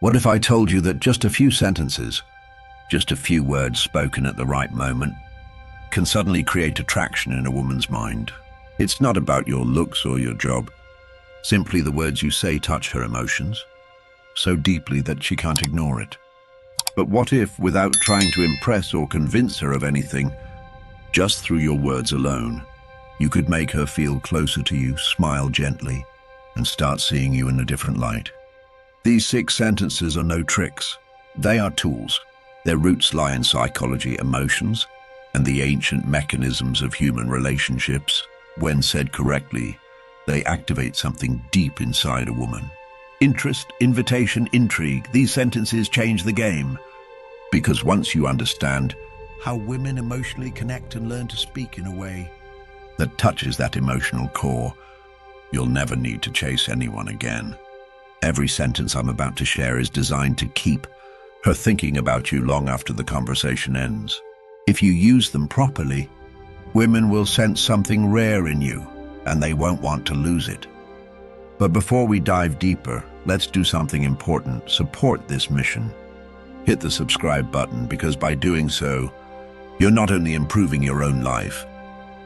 What if I told you that just a few sentences, just a few words spoken at the right moment, can suddenly create attraction in a woman's mind? It's not about your looks or your job. Simply the words you say touch her emotions so deeply that she can't ignore it. But what if, without trying to impress or convince her of anything, just through your words alone, you could make her feel closer to you, smile gently, and start seeing you in a different light? These 6 sentences are no tricks. They are tools. Their roots lie in psychology, emotions, and the ancient mechanisms of human relationships. When said correctly, they activate something deep inside a woman. Interest, invitation, intrigue. These sentences change the game. Because once you understand how women emotionally connect and learn to speak in a way that touches that emotional core, you'll never need to chase anyone again. Every sentence I'm about to share is designed to keep her thinking about you long after the conversation ends. If you use them properly, women will sense something rare in you, and they won't want to lose it. But before we dive deeper, let's do something important. Support this mission. Hit the subscribe button, because by doing so, you're not only improving your own life,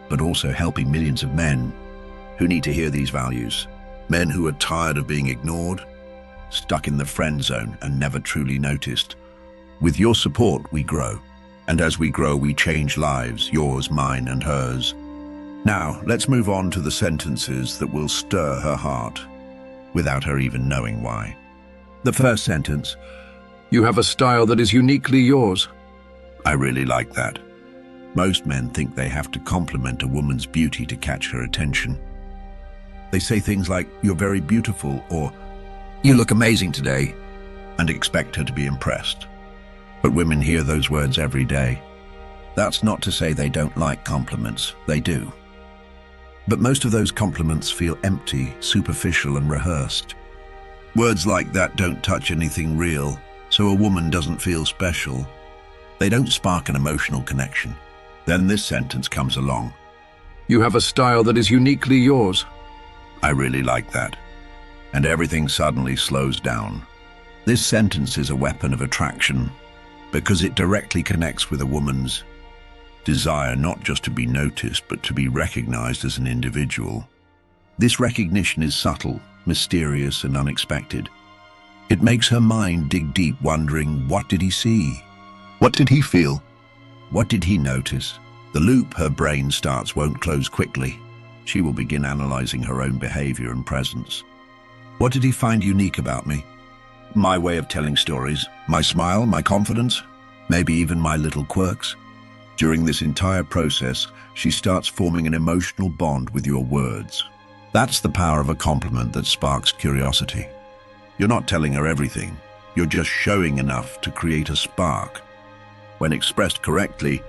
but also helping millions of men who need to hear these values. Men who are tired of being ignored, stuck in the friend zone, and never truly noticed. With your support, we grow. And as we grow, we change lives, yours, mine, and hers. Now, let's move on to the sentences that will stir her heart, without her even knowing why. The first sentence: you have a style that is uniquely yours. I really like that. Most men think they have to compliment a woman's beauty to catch her attention. They say things like, "You're very beautiful," or "You look amazing today," and expect her to be impressed. But women hear those words every day. That's not to say they don't like compliments. They do. But most of those compliments feel empty, superficial, and rehearsed. Words like that don't touch anything real, so a woman doesn't feel special. They don't spark an emotional connection. Then this sentence comes along: you have a style that is uniquely yours. I really like that. And everything suddenly slows down. This sentence is a weapon of attraction, because it directly connects with a woman's desire not just to be noticed, but to be recognized as an individual. This recognition is subtle, mysterious, and unexpected. It makes her mind dig deep, wondering, what did he see? What did he feel? What did he notice? The loop her brain starts won't close quickly. She will begin analyzing her own behavior and presence. What did he find unique about me? My way of telling stories, my smile, my confidence, maybe even my little quirks. During this entire process, she starts forming an emotional bond with your words. That's the power of a compliment that sparks curiosity. You're not telling her everything. You're just showing enough to create a spark. When expressed correctly,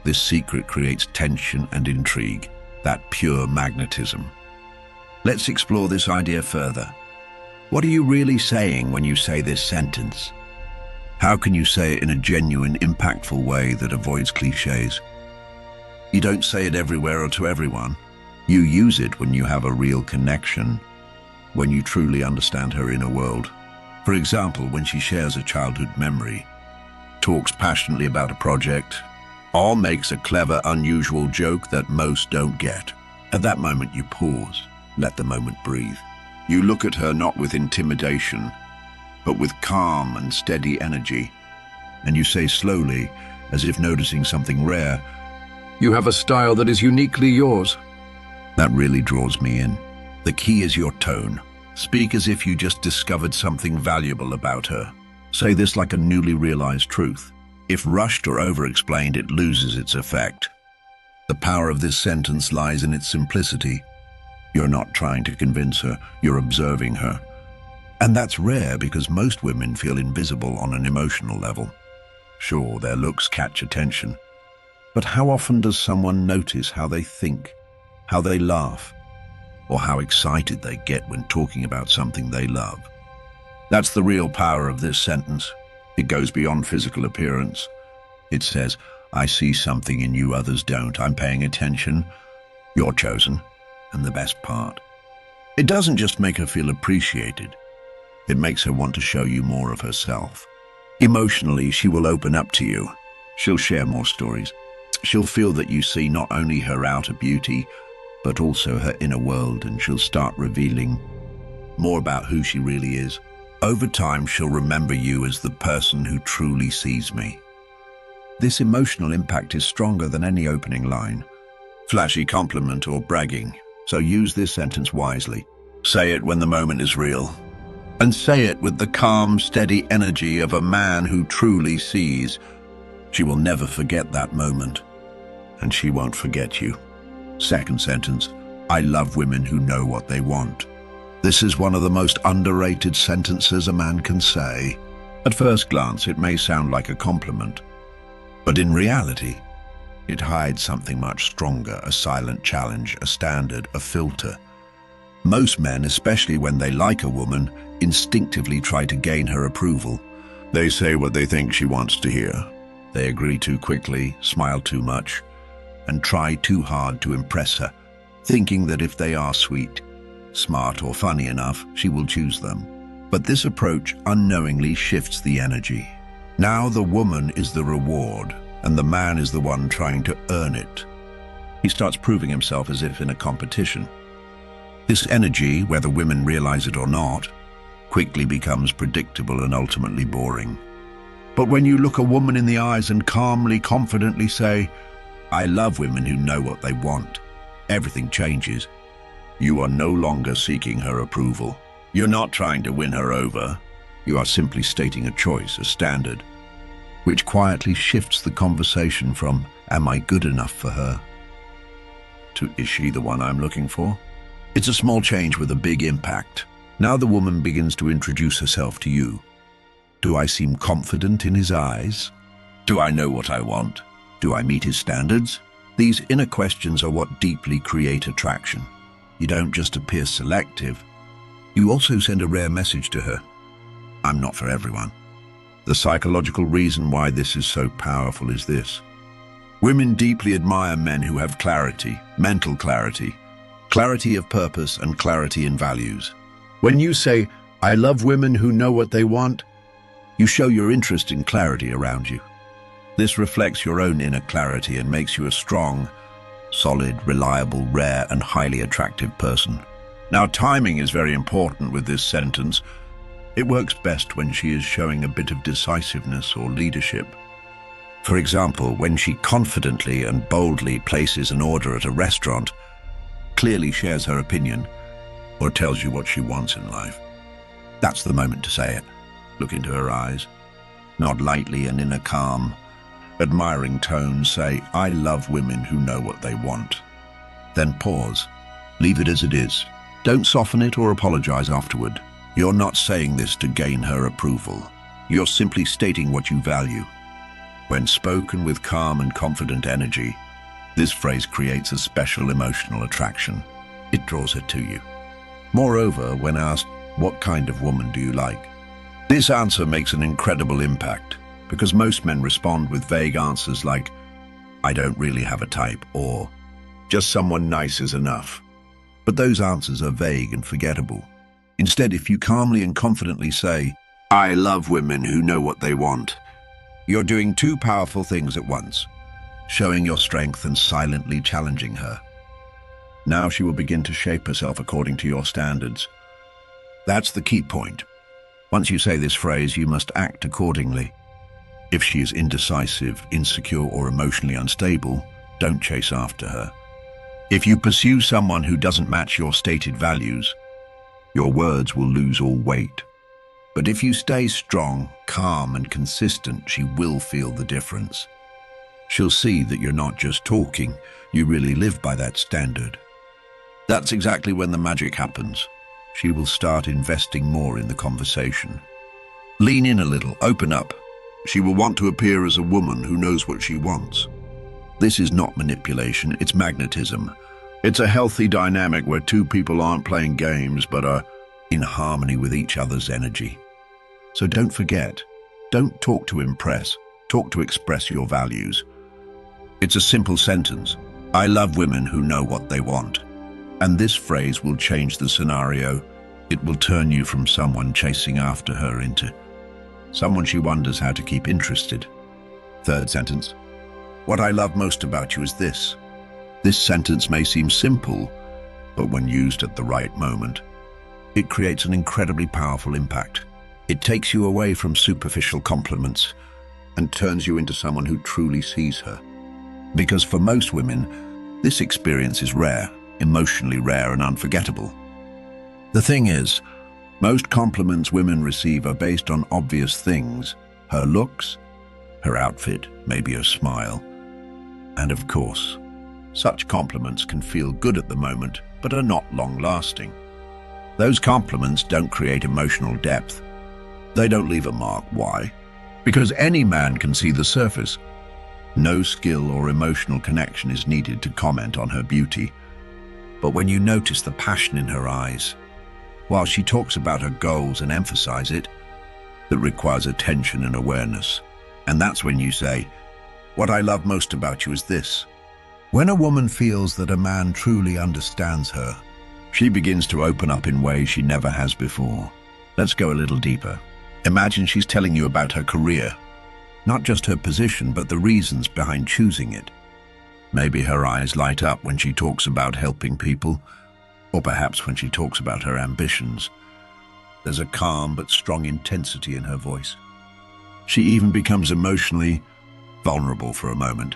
this secret creates tension and intrigue, that pure magnetism. Let's explore this idea further. What are you really saying when you say this sentence? How can you say it in a genuine, impactful way that avoids cliches? You don't say it everywhere or to everyone. You use it when you have a real connection, when you truly understand her inner world. For example, when she shares a childhood memory, talks passionately about a project, or makes a clever, unusual joke that most don't get. At that moment, you pause, let the moment breathe. You look at her not with intimidation, but with calm and steady energy, and you say slowly, as if noticing something rare, you have a style that is uniquely yours. That really draws me in. The key is your tone. Speak as if you just discovered something valuable about her. Say this like a newly realized truth. If rushed or over-explained, it loses its effect. The power of this sentence lies in its simplicity. You're not trying to convince her, you're observing her. And that's rare, because most women feel invisible on an emotional level. Sure, their looks catch attention, but how often does someone notice how they think, how they laugh, or how excited they get when talking about something they love? That's the real power of this sentence. It goes beyond physical appearance. It says, I see something in you others don't. I'm paying attention. You're chosen. And the best part, it doesn't just make her feel appreciated. It makes her want to show you more of herself. Emotionally, she will open up to you. She'll share more stories. She'll feel that you see not only her outer beauty, but also her inner world, and she'll start revealing more about who she really is. Over time, she'll remember you as the person who truly sees me. This emotional impact is stronger than any opening line, flashy compliment or bragging, so use this sentence wisely. Say it when the moment is real, and say it with the calm, steady energy of a man who truly sees. She will never forget that moment, and she won't forget you. Second sentence, I love women who know what they want. This is one of the most underrated sentences a man can say. At first glance, it may sound like a compliment, but in reality, it hides something much stronger, a silent challenge, a standard, a filter. Most men, especially when they like a woman, instinctively try to gain her approval. They say what they think she wants to hear. They agree too quickly, smile too much, and try too hard to impress her, thinking that if they are sweet, smart, or funny enough, she will choose them. But this approach unknowingly shifts the energy. Now the woman is the reward, and the man is the one trying to earn it. He starts proving himself as if in a competition. This energy, whether women realize it or not, quickly becomes predictable and ultimately boring. But when you look a woman in the eyes and calmly, confidently say, I love women who know what they want, everything changes. You are no longer seeking her approval. You're not trying to win her over. You are simply stating a choice, a standard, which quietly shifts the conversation from, am I good enough for her, to, is she the one I'm looking for? It's a small change with a big impact. Now the woman begins to introduce herself to you. Do I seem confident in his eyes? Do I know what I want? Do I meet his standards? These inner questions are what deeply create attraction. You don't just appear selective, you also send a rare message to her. I'm not for everyone. The psychological reason why this is so powerful is this. Women deeply admire men who have clarity, mental clarity, clarity of purpose, and clarity in values. When you say, I love women who know what they want, you show your interest in clarity around you. This reflects your own inner clarity and makes you a strong, solid, reliable, rare, and highly attractive person. Now, timing is very important with this sentence. It works best when she is showing a bit of decisiveness or leadership. For example, when she confidently and boldly places an order at a restaurant, clearly shares her opinion, or tells you what she wants in life. That's the moment to say it. Look into her eyes. Nod lightly and in a calm, admiring tone, say, I love women who know what they want. Then pause. Leave it as it is. Don't soften it or apologize afterward. You're not saying this to gain her approval. You're simply stating what you value. When spoken with calm and confident energy, this phrase creates a special emotional attraction. It draws her to you. Moreover, when asked, what kind of woman do you like? This answer makes an incredible impact, because most men respond with vague answers like, I don't really have a type, or just someone nice is enough. But those answers are vague and forgettable. Instead, if you calmly and confidently say, I love women who know what they want, you're doing two powerful things at once, showing your strength and silently challenging her. Now she will begin to shape herself according to your standards. That's the key point. Once you say this phrase, you must act accordingly. If she is indecisive, insecure, or emotionally unstable, don't chase after her. If you pursue someone who doesn't match your stated values, your words will lose all weight. But if you stay strong, calm, and consistent, she will feel the difference. She'll see that you're not just talking, you really live by that standard. That's exactly when the magic happens. She will start investing more in the conversation. Lean in a little, open up. She will want to appear as a woman who knows what she wants. This is not manipulation, it's magnetism. It's a healthy dynamic where two people aren't playing games but are in harmony with each other's energy. So don't forget, don't talk to impress, talk to express your values. It's a simple sentence. I love women who know what they want. And this phrase will change the scenario It will turn you from someone chasing after her into someone she wonders how to keep interested. Third sentence. What I love most about you is this. This sentence may seem simple, but when used at the right moment, it creates an incredibly powerful impact. It takes you away from superficial compliments and turns you into someone who truly sees her. Because for most women, this experience is rare, emotionally rare and unforgettable. The thing is, most compliments women receive are based on obvious things: her looks, her outfit, maybe her smile. And of course, such compliments can feel good at the moment, but are not long-lasting. Those compliments don't create emotional depth. They don't leave a mark. Why? Because any man can see the surface. No skill or emotional connection is needed to comment on her beauty. But when you notice the passion in her eyes, while she talks about her goals and emphasize it, that requires attention and awareness. And that's when you say, what I love most about you is this. When a woman feels that a man truly understands her, she begins to open up in ways she never has before. Let's go a little deeper. Imagine she's telling you about her career, not just her position, but the reasons behind choosing it. Maybe her eyes light up when she talks about helping people, or perhaps when she talks about her ambitions. There's a calm but strong intensity in her voice. She even becomes emotionally vulnerable for a moment,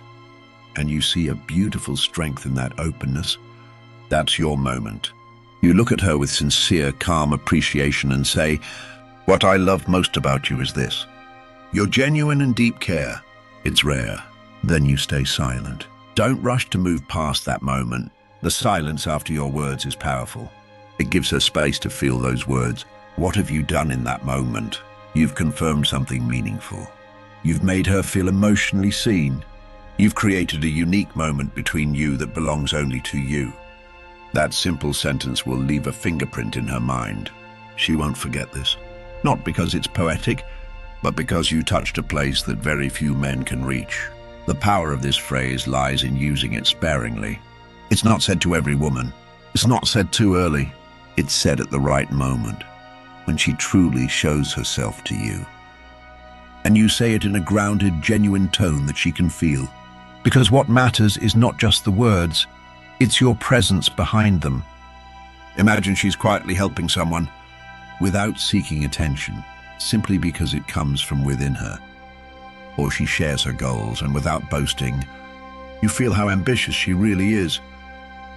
and you see a beautiful strength in that openness. That's your moment. You look at her with sincere, calm appreciation and say, what I love most about you is this. Your genuine and deep care. It's rare. Then you stay silent. Don't rush to move past that moment. The silence after your words is powerful. It gives her space to feel those words. What have you done in that moment? You've confirmed something meaningful. You've made her feel emotionally seen. You've created a unique moment between you that belongs only to you. That simple sentence will leave a fingerprint in her mind. She won't forget this. Not because it's poetic, but because you touched a place that very few men can reach. The power of this phrase lies in using it sparingly. It's not said to every woman. It's not said too early. It's said at the right moment, when she truly shows herself to you. And you say it in a grounded, genuine tone that she can feel. Because what matters is not just the words, it's your presence behind them. Imagine she's quietly helping someone without seeking attention, simply because it comes from within her. Or she shares her goals, and without boasting, you feel how ambitious she really is.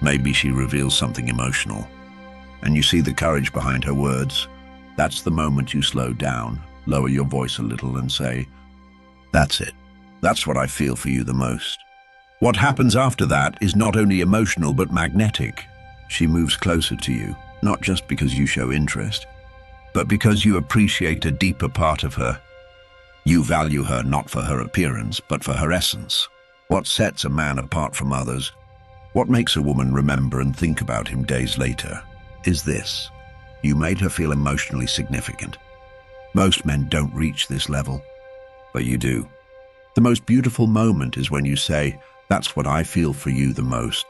Maybe she reveals something emotional, and you see the courage behind her words. That's the moment you slow down, lower your voice a little and say, that's it. That's what I feel for you the most. What happens after that is not only emotional but magnetic. She moves closer to you, not just because you show interest, but because you appreciate a deeper part of her. You value her not for her appearance, but for her essence. What sets a man apart from others, what makes a woman remember and think about him days later, is this. You made her feel emotionally significant. Most men don't reach this level, but you do. The most beautiful moment is when you say, that's what I feel for you the most.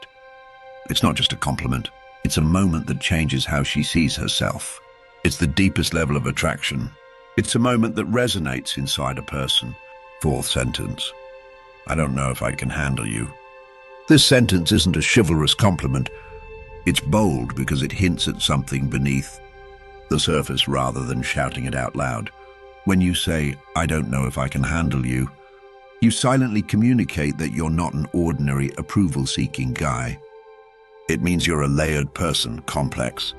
It's not just a compliment. It's a moment that changes how she sees herself. It's the deepest level of attraction. It's a moment that resonates inside a person. Fourth sentence. I don't know if I can handle you. This sentence isn't a chivalrous compliment. It's bold because it hints at something beneath the surface rather than shouting it out loud. When you say, I don't know if I can handle you, you silently communicate that you're not an ordinary approval-seeking guy. It means you're a layered person, complex,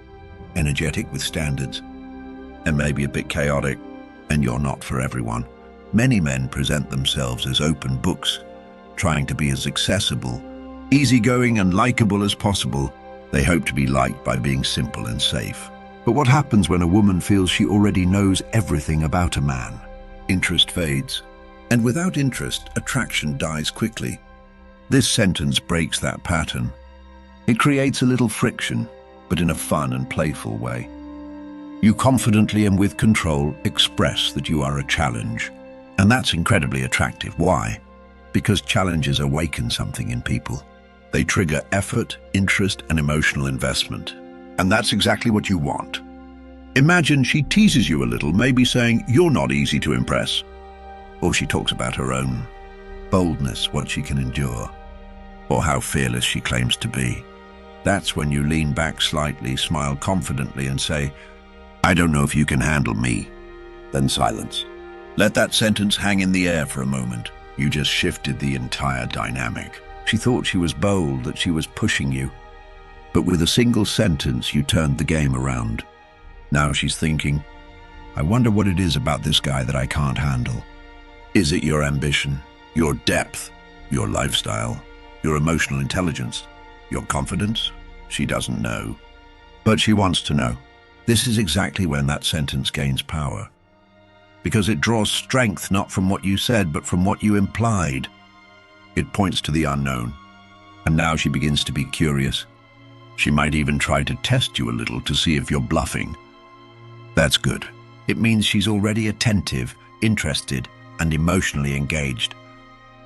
energetic with standards, and maybe a bit chaotic, and you're not for everyone. Many men present themselves as open books, trying to be as accessible, easygoing and likable as possible. They hope to be liked by being simple and safe. But what happens when a woman feels she already knows everything about a man? Interest fades. And without interest, attraction dies quickly. This sentence breaks that pattern. It creates a little friction, but in a fun and playful way. You confidently and with control express that you are a challenge. And that's incredibly attractive. Why? Because challenges awaken something in people. They trigger effort, interest, and emotional investment. And that's exactly what you want. Imagine she teases you a little, maybe saying you're not easy to impress. Or she talks about her own boldness, what she can endure, or how fearless she claims to be. That's when you lean back slightly, smile confidently and say, "I don't know if you can handle me." Then silence. Let that sentence hang in the air for a moment. You just shifted the entire dynamic. She thought she was bold, that she was pushing you. But with a single sentence, you turned the game around. Now she's thinking, "I wonder what it is about this guy that I can't handle." Is it your ambition, your depth, your lifestyle, your emotional intelligence, your confidence? She doesn't know. But she wants to know. This is exactly when that sentence gains power. Because it draws strength not from what you said, but from what you implied. It points to the unknown. And now she begins to be curious. She might even try to test you a little to see if you're bluffing. That's good. It means she's already attentive, interested, and emotionally engaged.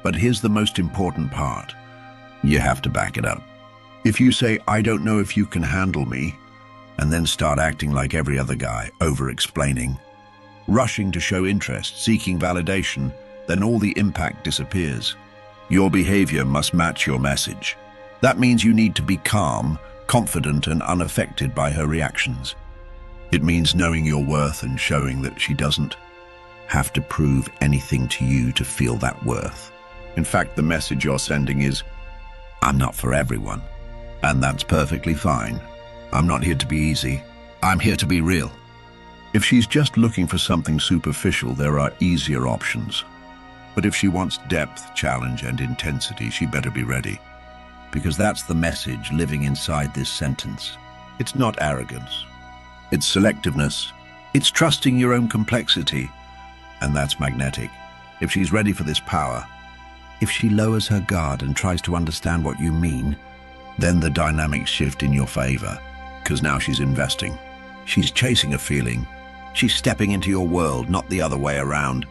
But here's the most important part. You have to back it up. If you say, "I don't know if you can handle me," and then start acting like every other guy, over-explaining, rushing to show interest, seeking validation, then all the impact disappears. Your behavior must match your message. That means you need to be calm, confident, and unaffected by her reactions. It means knowing your worth and showing that she doesn't have to prove anything to you to feel that worth. In fact, the message you're sending is, "I'm not for everyone." And that's perfectly fine. I'm not here to be easy. I'm here to be real. If she's just looking for something superficial, there are easier options. But if she wants depth, challenge, and intensity, she better be ready. Because that's the message living inside this sentence. It's not arrogance. It's selectiveness. It's trusting your own complexity. And that's magnetic. If she's ready for this power, if she lowers her guard and tries to understand what you mean, then the dynamics shift in your favor. Because now she's investing. She's chasing a feeling. She's stepping into your world, not the other way around.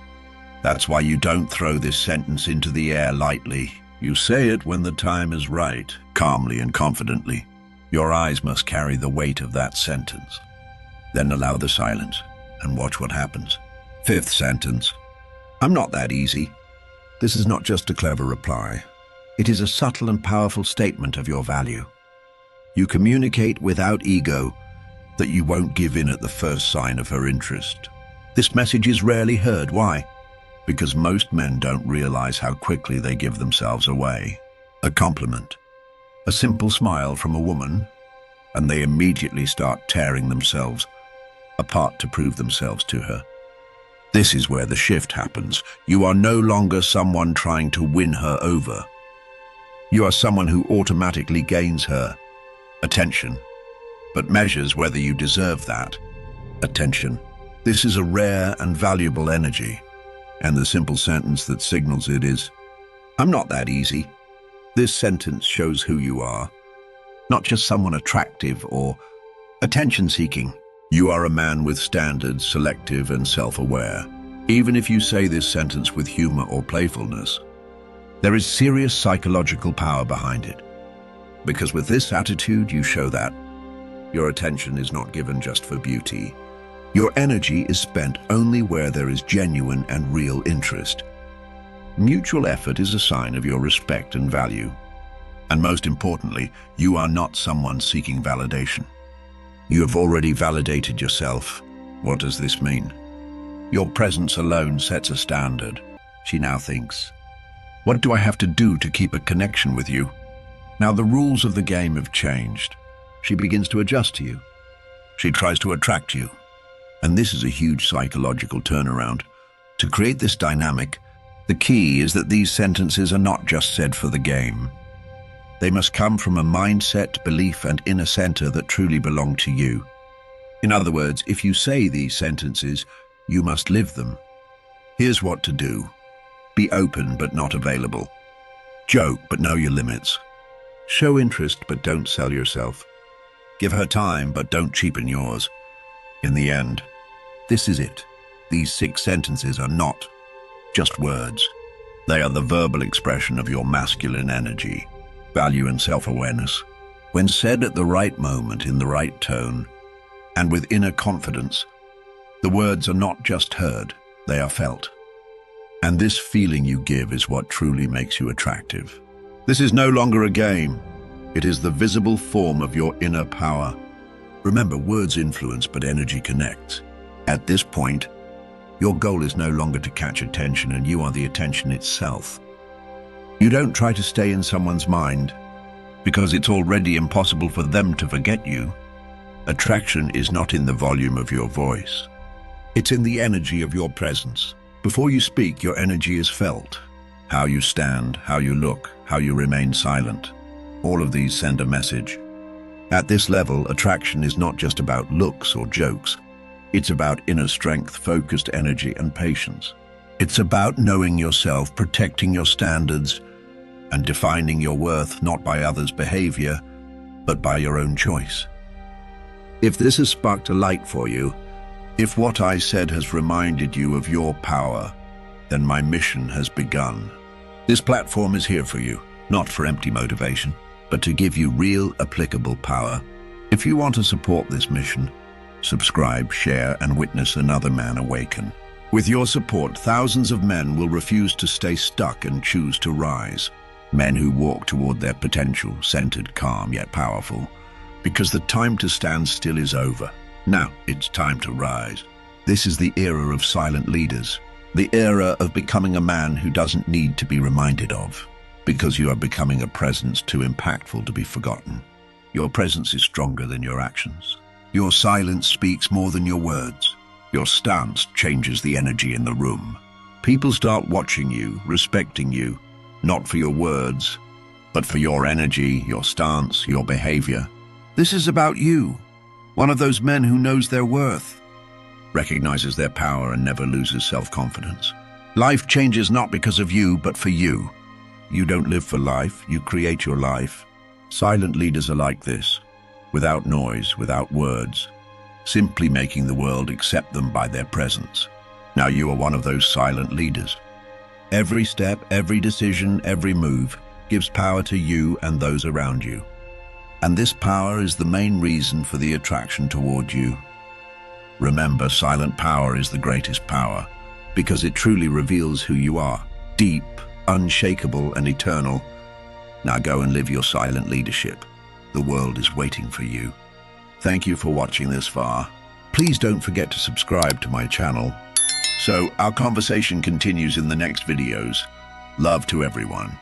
That's why you don't throw this sentence into the air lightly. You say it when the time is right, calmly and confidently. Your eyes must carry the weight of that sentence. Then allow the silence and watch what happens. Fifth sentence. I'm not that easy. This is not just a clever reply. It is a subtle and powerful statement of your value. You communicate without ego that you won't give in at the first sign of her interest. This message is rarely heard. Why? Because most men don't realize how quickly they give themselves away. A compliment, a simple smile from a woman, and they immediately start tearing themselves apart to prove themselves to her. This is where the shift happens. You are no longer someone trying to win her over. You are someone who automatically gains her attention, but measures whether you deserve that attention. This is a rare and valuable energy, and the simple sentence that signals it is, "I'm not that easy." This sentence shows who you are, not just someone attractive or attention-seeking. You are a man with standards, selective and self-aware. Even if you say this sentence with humor or playfulness, there is serious psychological power behind it. Because with this attitude, you show that your attention is not given just for beauty. Your energy is spent only where there is genuine and real interest. Mutual effort is a sign of your respect and value. And most importantly, you are not someone seeking validation. You have already validated yourself. What does this mean? Your presence alone sets a standard. She now thinks, what do I have to do to keep a connection with you? Now the rules of the game have changed. She begins to adjust to you. She tries to attract you. And this is a huge psychological turnaround. To create this dynamic, the key is that these sentences are not just said for the game. They must come from a mindset, belief, and inner center that truly belong to you. In other words, if you say these sentences, you must live them. Here's what to do. Be open but not available. Joke but know your limits. Show interest but don't sell yourself. Give her time but don't cheapen yours. In the end, this is it. These 6 sentences are not just words. They are the verbal expression of your masculine energy, value and self-awareness. When said at the right moment, in the right tone, And with inner confidence, the words are not just heard, they are felt. And this feeling you give is what truly makes you attractive. This is no longer a game. It is the visible form of your inner power. Remember, words influence, but energy connects. At this point, your goal is no longer to catch attention, and you are the attention itself. You don't try to stay in someone's mind, because it's already impossible for them to forget you. Attraction is not in the volume of your voice. It's in the energy of your presence. Before you speak, your energy is felt. How you stand, how you look, how you remain silent. All of these send a message. At this level, attraction is not just about looks or jokes. It's about inner strength, focused energy, and patience. It's about knowing yourself, protecting your standards, and defining your worth not by others' behavior, but by your own choice. If this has sparked a light for you, if what I said has reminded you of your power, then my mission has begun. This platform is here for you, not for empty motivation, but to give you real, applicable power. If you want to support this mission, subscribe, share, and witness another man awaken. With your support, thousands of men will refuse to stay stuck and choose to rise. Men who walk toward their potential, centered, calm, yet powerful. Because the time to stand still is over. Now it's time to rise. This is the era of silent leaders. The era of becoming a man who doesn't need to be reminded of. Because you are becoming a presence too impactful to be forgotten. Your presence is stronger than your actions. Your silence speaks more than your words. Your stance changes the energy in the room. People start watching you, respecting you, not for your words, but for your energy, your stance, your behavior. This is about you, one of those men who knows their worth, recognizes their power, and never loses self-confidence. Life changes not because of you, but for you. You don't live for life, you create your life. Silent leaders are like this, without noise, without words, simply making the world accept them by their presence. Now you are one of those silent leaders. Every step, every decision, every move gives power to you and those around you. And this power is the main reason for the attraction toward you. Remember, silent power is the greatest power, because it truly reveals who you are, deep, unshakable, and eternal. Now go and live your silent leadership. The world is waiting for you. Thank you for watching this far. Please don't forget to subscribe to my channel. So our conversation continues in the next videos. Love to everyone.